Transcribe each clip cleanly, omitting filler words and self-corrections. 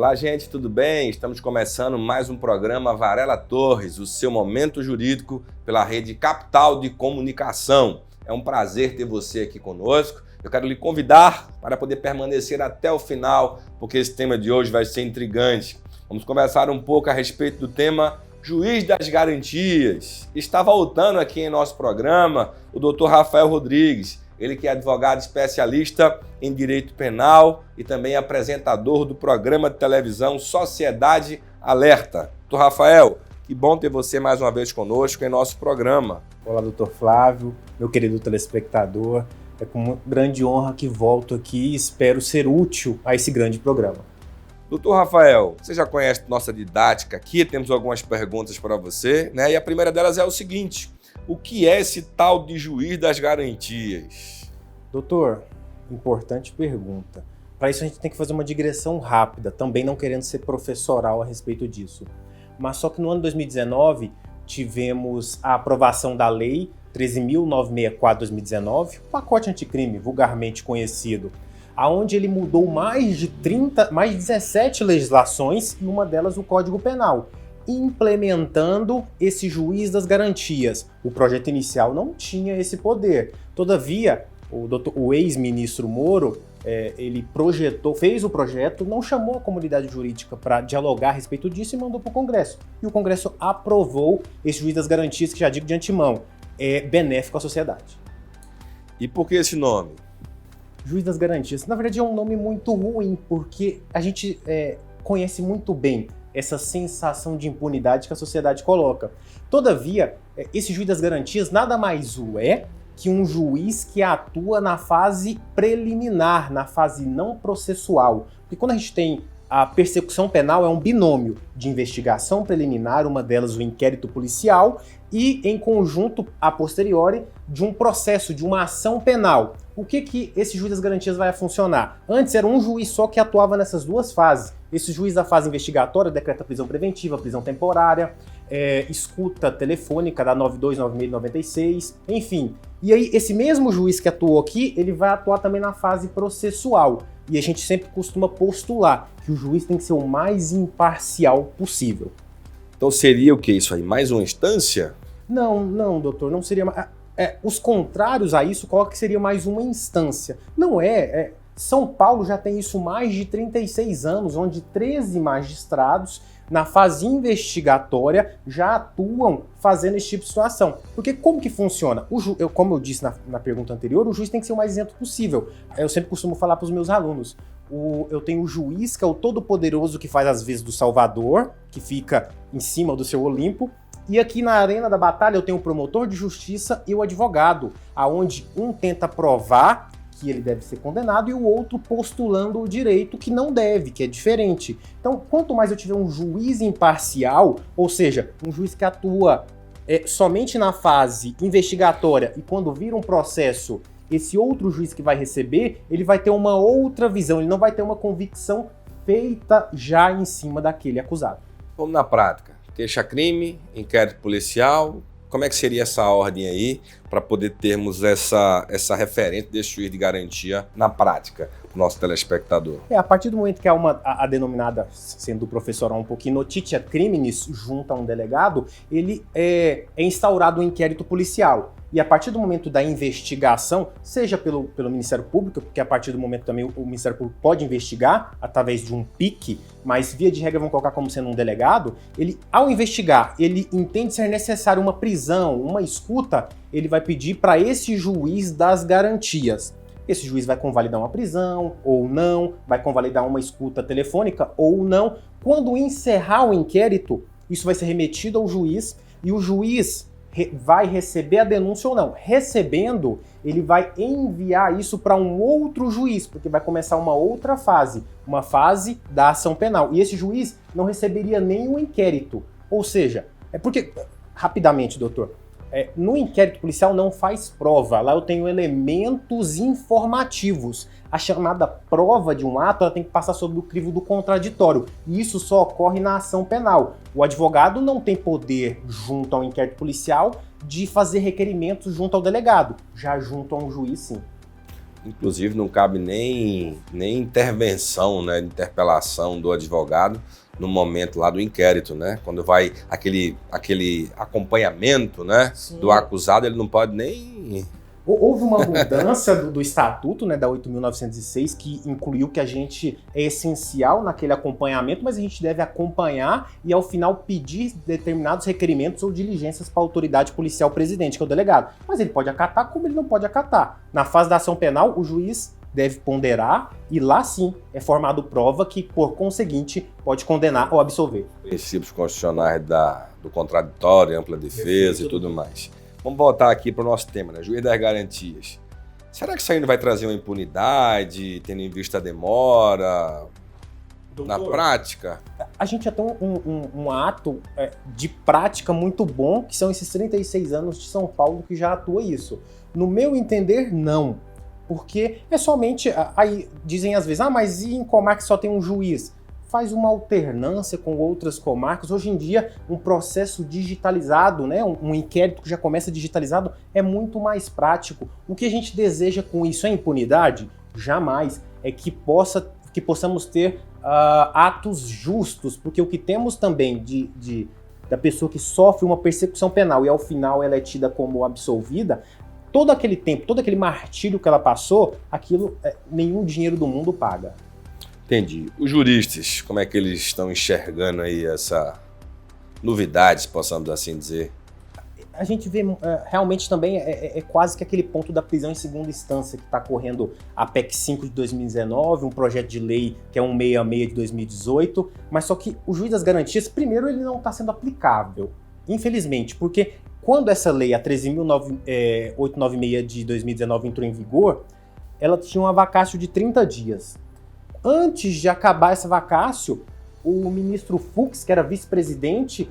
Olá, gente, tudo bem? Estamos começando mais um programa Varela Torres, o seu momento jurídico pela rede Capital de Comunicação. É um prazer ter você aqui conosco. Eu quero lhe convidar para poder permanecer até o final, porque esse tema de hoje vai ser intrigante. Vamos conversar um pouco a respeito do tema Juiz das Garantias. Está voltando aqui em nosso programa o Dr. Rafael Rodrigues, ele que é advogado especialista em direito penal e também apresentador do programa de televisão Sociedade Alerta. Dr. Rafael, que bom ter você mais uma vez conosco em nosso programa. Olá, doutor Flávio, meu querido telespectador. É com grande honra que volto aqui e espero ser útil a esse grande programa. Doutor Rafael, você já conhece nossa didática aqui, temos algumas perguntas para você, né? E a primeira delas é o seguinte: o que é esse tal de juiz das garantias? Doutor, importante pergunta. Para isso a gente tem que fazer uma digressão rápida, também não querendo ser professoral a respeito disso. Mas só que no ano 2019 tivemos a aprovação da Lei 13.964/2019, o pacote anticrime, vulgarmente conhecido, aonde ele mudou mais de 17 legislações e uma delas o Código Penal, implementando esse juiz das garantias. O projeto inicial não tinha esse poder. Todavia, o ex-ministro Moro, ele fez o projeto, não chamou a comunidade jurídica para dialogar a respeito disso e mandou para o Congresso. E o Congresso aprovou esse juiz das garantias, que já digo de antemão, é benéfico à sociedade. E por que esse nome? Juiz das garantias. Na verdade é um nome muito ruim, porque a gente conhece muito bem essa sensação de impunidade que a sociedade coloca. Todavia, esse juiz das garantias nada mais é que um juiz que atua na fase preliminar, na fase não processual. Porque quando a gente tem a persecução penal, é um binômio de investigação preliminar, uma delas o inquérito policial, e em conjunto, a posteriori, de um processo, de uma ação penal. O que esse juiz das garantias vai funcionar? Antes era um juiz só que atuava nessas duas fases. Esse juiz da fase investigatória decreta prisão preventiva, prisão temporária, escuta telefônica da 92, 96, 96, enfim. E aí esse mesmo juiz que atuou aqui, ele vai atuar também na fase processual. E a gente sempre costuma postular que o juiz tem que ser o mais imparcial possível. Então seria o que isso aí? Mais uma instância? Não, doutor, não seria... os contrários a isso colocam que seria mais uma instância. Não São Paulo já tem isso mais de 36 anos, onde 13 magistrados, na fase investigatória, já atuam fazendo esse tipo de situação. Porque como que funciona? Como eu disse na pergunta anterior, o juiz tem que ser o mais isento possível. Eu sempre costumo falar para os meus alunos, eu tenho o juiz, que é o todo-poderoso que faz as vezes do Salvador, que fica em cima do seu Olimpo, e aqui na arena da batalha eu tenho o promotor de justiça e o advogado, aonde um tenta provar que ele deve ser condenado e o outro postulando o direito que não deve, que é diferente. Então, quanto mais eu tiver um juiz imparcial, ou seja, um juiz que atua somente na fase investigatória e quando vira um processo, esse outro juiz que vai receber, ele vai ter uma outra visão, ele não vai ter uma convicção feita já em cima daquele acusado. Vamos na prática. Queixa-crime, inquérito policial, como é que seria essa ordem aí para poder termos essa referente desse juiz de garantia na prática para o nosso telespectador? A partir do momento que há a denominada, sendo professoral um pouquinho, notitia criminis junto a um delegado, ele é instaurado um inquérito policial. E a partir do momento da investigação, seja pelo Ministério Público, porque a partir do momento também o Ministério Público pode investigar através de um PIC, mas via de regra vão colocar como sendo um delegado, ele, ao investigar, ele entende ser necessário uma prisão, uma escuta, ele vai pedir para esse juiz das garantias. Esse juiz vai convalidar uma prisão ou não, vai convalidar uma escuta telefônica ou não. Quando encerrar o inquérito, isso vai ser remetido ao juiz e o juiz vai receber a denúncia ou não. Recebendo, ele vai enviar isso para um outro juiz, porque vai começar uma outra fase, uma fase da ação penal. E esse juiz não receberia nenhum inquérito. Ou seja, porque, rapidamente, doutor, no inquérito policial não faz prova, lá eu tenho elementos informativos. A chamada prova de um ato ela tem que passar sob o crivo do contraditório, e isso só ocorre na ação penal. O advogado não tem poder, junto ao inquérito policial, de fazer requerimentos junto ao delegado, já junto a um juiz, sim. Inclusive não cabe nem intervenção, né, interpelação do advogado no momento lá do inquérito, né? Quando vai aquele acompanhamento, né, do acusado, ele não pode nem... Houve uma mudança do estatuto, né, da 8.906, que incluiu que a gente é essencial naquele acompanhamento, mas a gente deve acompanhar e, ao final, pedir determinados requerimentos ou diligências para a autoridade policial presidente, que é o delegado. Mas ele pode acatar como ele não pode acatar. Na fase da ação penal, o juiz deve ponderar e lá sim é formado prova que, por conseguinte, pode condenar ou absolver. Princípios constitucionais do contraditório, ampla defesa e tudo mais. Vamos voltar aqui para o nosso tema, né? Juiz das garantias. Será que isso ainda vai trazer uma impunidade, tendo em vista a demora? Doutor, na prática? A gente já tem um ato de prática muito bom, que são esses 36 anos de São Paulo que já atua isso. No meu entender, não. Porque é somente... Aí dizem às vezes, mas e em comarca só tem um juiz? Faz uma alternância com outras comarcas. Hoje em dia, um processo digitalizado, né, um inquérito que já começa digitalizado, é muito mais prático. O que a gente deseja com isso é impunidade? Jamais. É que possamos ter atos justos, porque o que temos também da pessoa que sofre uma persecução penal e ao final ela é tida como absolvida, todo aquele tempo, todo aquele martírio que ela passou, aquilo nenhum dinheiro do mundo paga. Entendi. Os juristas, como é que eles estão enxergando aí essa novidade, se possamos assim dizer? A gente vê realmente também é quase que aquele ponto da prisão em segunda instância que está correndo a PEC 5 de 2019, um projeto de lei que é 166 de 2018, mas só que o juiz das garantias, primeiro, ele não está sendo aplicável, infelizmente, porque quando essa lei, a 13.896 de 2019, entrou em vigor, ela tinha uma vacácio de 30 dias. Antes de acabar essa vacácio, o ministro Fux, que era vice-presidente,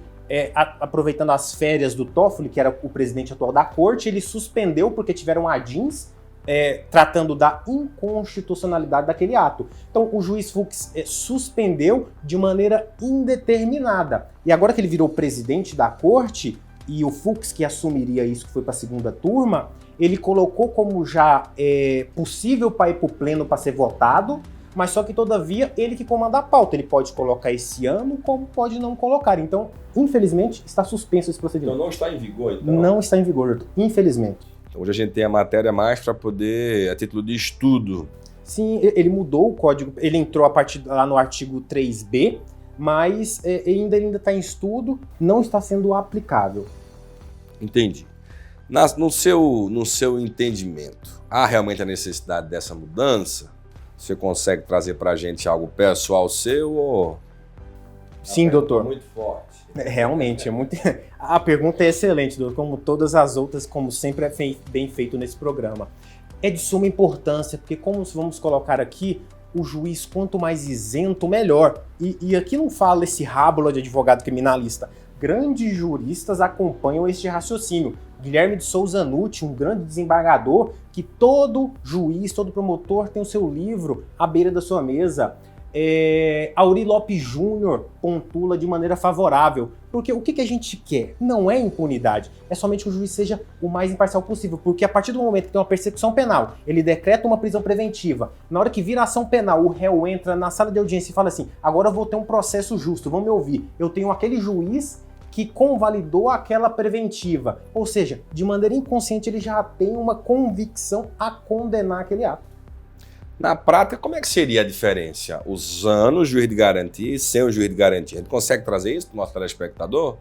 aproveitando as férias do Toffoli, que era o presidente atual da corte, ele suspendeu porque tiveram adins tratando da inconstitucionalidade daquele ato. Então o juiz Fux suspendeu de maneira indeterminada. E agora que ele virou presidente da corte, e o Fux, que assumiria isso, que foi para a segunda turma, ele colocou como já possível para ir para o pleno para ser votado, mas só que, todavia, ele que comanda a pauta. Ele pode colocar esse ano, como pode não colocar. Então, infelizmente, está suspenso esse procedimento. Então não está em vigor, então? Não está em vigor, infelizmente. Então, hoje a gente tem a matéria mais para poder, a título de estudo. Sim, ele mudou o código, ele entrou a partir lá no artigo 3B, mas ele ainda está em estudo, não está sendo aplicável. Entendi. No seu entendimento, há realmente a necessidade dessa mudança? Você consegue trazer para a gente algo pessoal seu ou... Sim, doutor. Muito forte. Realmente, é muito... A pergunta é excelente, doutor, como todas as outras, como sempre é bem feito nesse programa. É de suma importância, porque como vamos colocar aqui, o juiz, quanto mais isento, melhor. E aqui não fala esse rábula de advogado criminalista. Grandes juristas acompanham este raciocínio. Guilherme de Souza Nutti, um grande desembargador, que todo juiz, todo promotor tem o seu livro à beira da sua mesa. Auri Lopes Júnior pontula de maneira favorável. Porque o que a gente quer? Não é impunidade, é somente que o juiz seja o mais imparcial possível. Porque a partir do momento que tem uma persecução penal, ele decreta uma prisão preventiva. Na hora que vira ação penal, o réu entra na sala de audiência e fala assim: agora eu vou ter um processo justo, vão me ouvir. Eu tenho aquele juiz que convalidou aquela preventiva. Ou seja, de maneira inconsciente ele já tem uma convicção a condenar aquele ato. Na prática, como é que seria a diferença? Usando o juiz de garantia e sem o juiz de garantia. A gente consegue trazer isso para o nosso telespectador?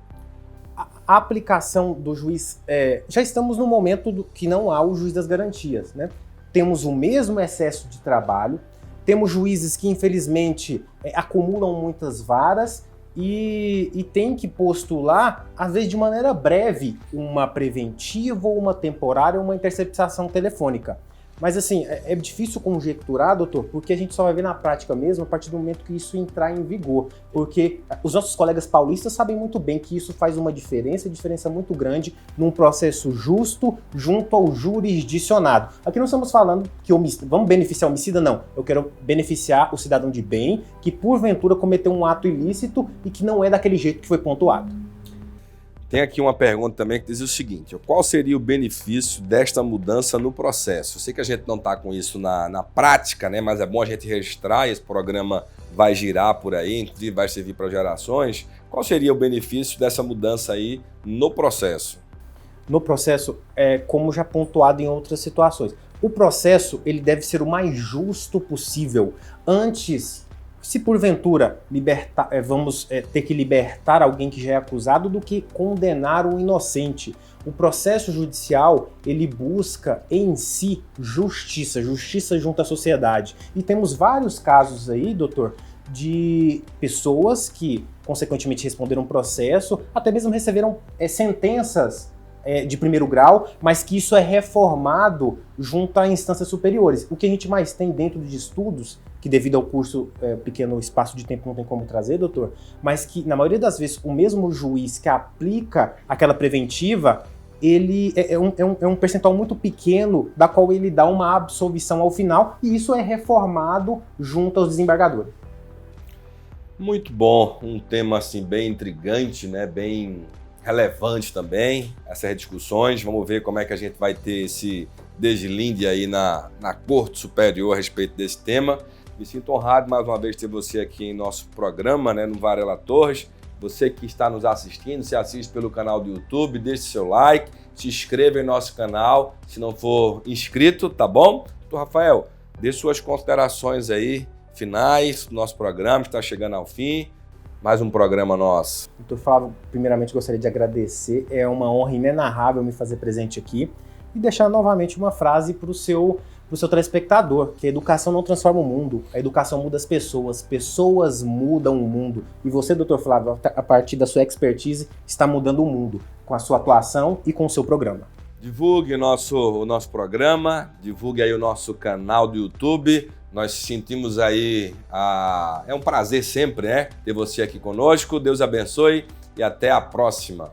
A aplicação do juiz... já estamos no momento que não há o juiz das garantias, né? Temos o mesmo excesso de trabalho, temos juízes que, infelizmente, acumulam muitas varas e tem que postular, às vezes de maneira breve, uma preventiva, ou uma temporária, ou uma interceptação telefônica. Mas assim, é difícil conjecturar, doutor, porque a gente só vai ver na prática mesmo a partir do momento que isso entrar em vigor. Porque os nossos colegas paulistas sabem muito bem que isso faz uma diferença muito grande num processo justo junto ao jurisdicionado. Aqui não estamos falando que vamos beneficiar o homicida, não. Eu quero beneficiar o cidadão de bem que porventura cometeu um ato ilícito e que não é daquele jeito que foi pontuado. Tem aqui uma pergunta também que diz o seguinte: qual seria o benefício desta mudança no processo? Eu sei que a gente não está com isso na prática, né? Mas é bom a gente registrar, esse programa vai girar por aí, inclusive vai servir para gerações. Qual seria o benefício dessa mudança aí no processo? No processo, como já pontuado em outras situações, o processo ele deve ser o mais justo possível. Antes, se porventura vamos ter que libertar alguém que já é acusado, do que condenar o inocente. O processo judicial, ele busca em si justiça junto à sociedade. E temos vários casos aí, doutor, de pessoas que consequentemente responderam um processo, até mesmo receberam sentenças de primeiro grau, mas que isso é reformado junto a instâncias superiores. O que a gente mais tem dentro de estudos, que devido ao curso, pequeno espaço de tempo não tem como trazer, doutor, mas que na maioria das vezes o mesmo juiz que aplica aquela preventiva, ele é um percentual muito pequeno, da qual ele dá uma absolvição ao final, e isso é reformado junto aos desembargadores. Muito bom, um tema assim bem intrigante, né? Bem relevante também, essas discussões. Vamos ver como é que a gente vai ter esse deslinde aí na Corte Superior a respeito desse tema. Me sinto honrado mais uma vez ter você aqui em nosso programa, né, no Varela Torres. Você que está nos assistindo, se assiste pelo canal do YouTube, deixe seu like, se inscreva em nosso canal, se não for inscrito, tá bom? Doutor Rafael, dê suas considerações aí, finais do nosso programa, que está chegando ao fim. Mais um programa nosso. Doutor Flávio, primeiramente gostaria de agradecer. É uma honra inenarrável me fazer presente aqui e deixar novamente uma frase para o seu telespectador, que a educação não transforma o mundo, a educação muda as pessoas mudam o mundo. E você, doutor Flávio, a partir da sua expertise, está mudando o mundo com a sua atuação e com o seu programa. Divulgue o nosso programa, divulgue aí o nosso canal do YouTube. Nós sentimos aí, é um prazer sempre, né, ter você aqui conosco. Deus abençoe e até a próxima.